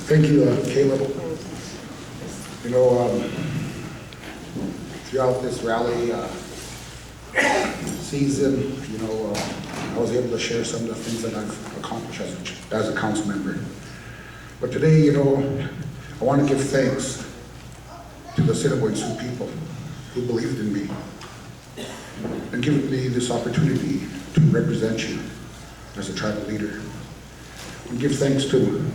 Thank you, Caleb. You know, throughout this rally season, you know, I was able to share some of the things that I've accomplished as a council member. But today, you know, I want to give thanks to the Assiniboine Sioux people who believed in me and given me this opportunity to represent you as a tribal leader. And give thanks to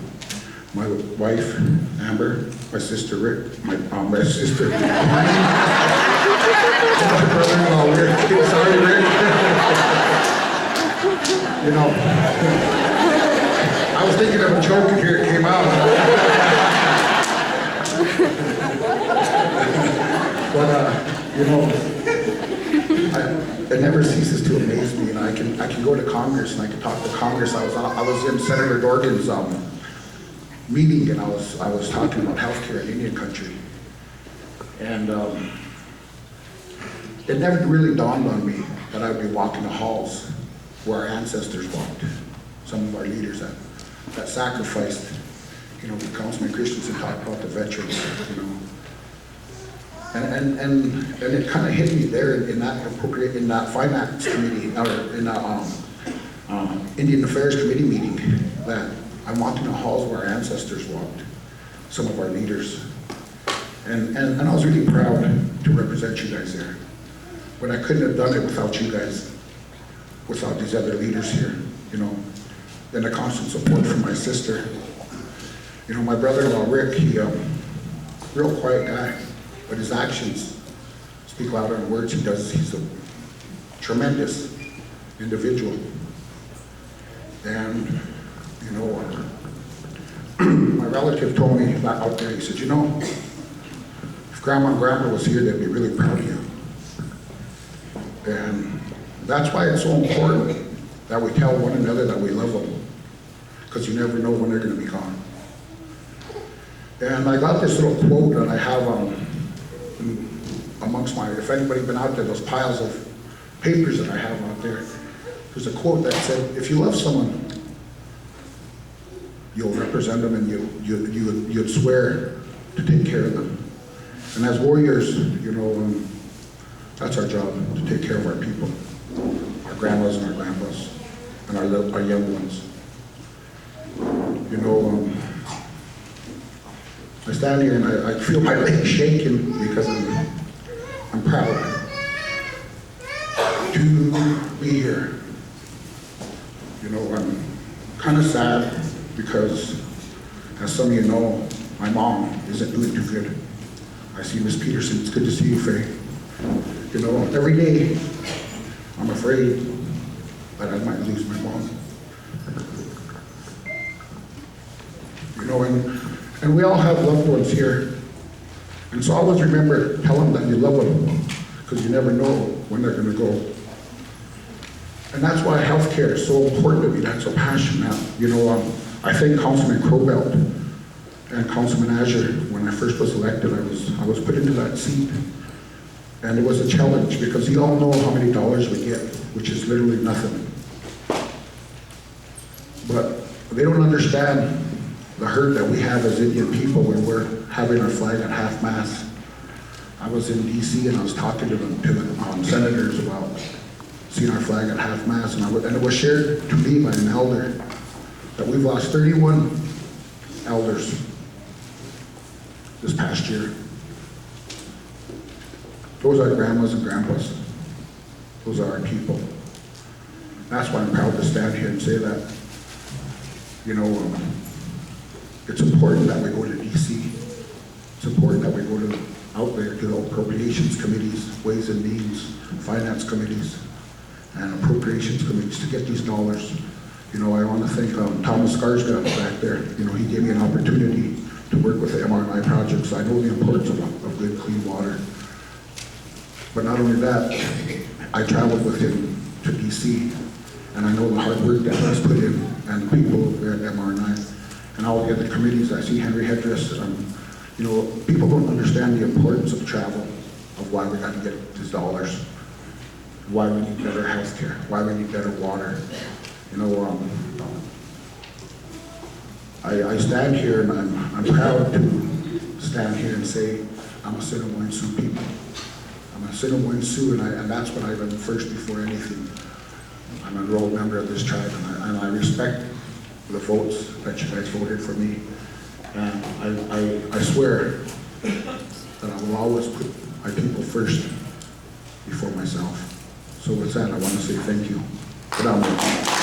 my wife, Amber, my sister, Rick, my sister, my brother-in-law, Rick. Sorry, Rick. You know, I was thinking of a joke and here it came out. But, you know, it never ceases to amaze me, and I can go to Congress and I can talk to Congress. I was in Senator Dorgan's meeting, and I was talking about healthcare in Indian country, and it never really dawned on me that I would be walking the halls where our ancestors walked. Some of our leaders that sacrificed. You know, Councilman Christensen talked about the veterans. You know. And it kind of hit me there in that finance committee, or in that Indian Affairs Committee meeting, that I'm walking the halls where our ancestors walked, some of our leaders. And I was really proud to represent you guys there. But I couldn't have done it without you guys, without these other leaders here, you know. And the constant support from my sister. You know, my brother-in-law, Rick, he, real quiet guy. But his actions speak louder than words. He's a tremendous individual. And, you know, my relative told me back out there, he said, you know, if Grandma and Grandpa was here, they'd be really proud of you. And that's why it's so important that we tell one another that we love them, because you never know when they're going to be gone. And I got this little quote that I have amongst if anybody's been out there, those piles of papers that I have out there, there's a quote that said, if you love someone, you'll represent them and you'd swear to take care of them. And as warriors, you know, that's our job, to take care of our people, our grandmas and our grandpas, and our young ones. You know, I stand here and I feel my legs shaking because I'm proud to be here. You know, I'm kind of sad because, as some of you know, my mom isn't doing too good. I see Miss Peterson. It's good to see you, Faye. You know, every day I'm afraid that I might lose my mom. You know, and we all have loved ones here. And so always remember, tell them that you love them, because you never know when they're going to go. And that's why healthcare is so important to me. That's so passionate. You know, I thank Councilman Crowbelt and Councilman Azure. When I first was elected, I was put into that seat. And it was a challenge, because you all know how many dollars we get, which is literally nothing. But they don't understand the hurt that we have as Indian people when we're having our flag at half-mast. I was in DC and I was talking to the senators about seeing our flag at half-mast, and it was shared to me by an elder that we've lost 31 elders this past year. Those are grandmas and grandpas. Those are our people. That's why I'm proud to stand here and say that, you know, it's important that we go to DC. It's important that we go out there to the appropriations committees, ways and means, finance committees, and appropriations committees to get these dollars. You know, I want to thank Thomas Skarsgård back there. You know, he gave me an opportunity to work with the MRI project, so I know the importance of good, clean water. But not only that, I traveled with him to DC, and I know the hard work that he's put in, and people at MRI. And all the other committees, I see Henry Hedges, you know, people don't understand the importance of travel, of why we got to get these dollars, why we need better health care, why we need better water. You know, I stand here and I'm proud to stand here and say I'm a Assiniboine Sioux people. I'm a Assiniboine Sioux, and that's what I've done first before anything. I'm an enrolled member of this tribe, and I respect the votes that you guys voted for me. And I swear that I will always put my people first before myself. So with that, I want to say thank you. Good on.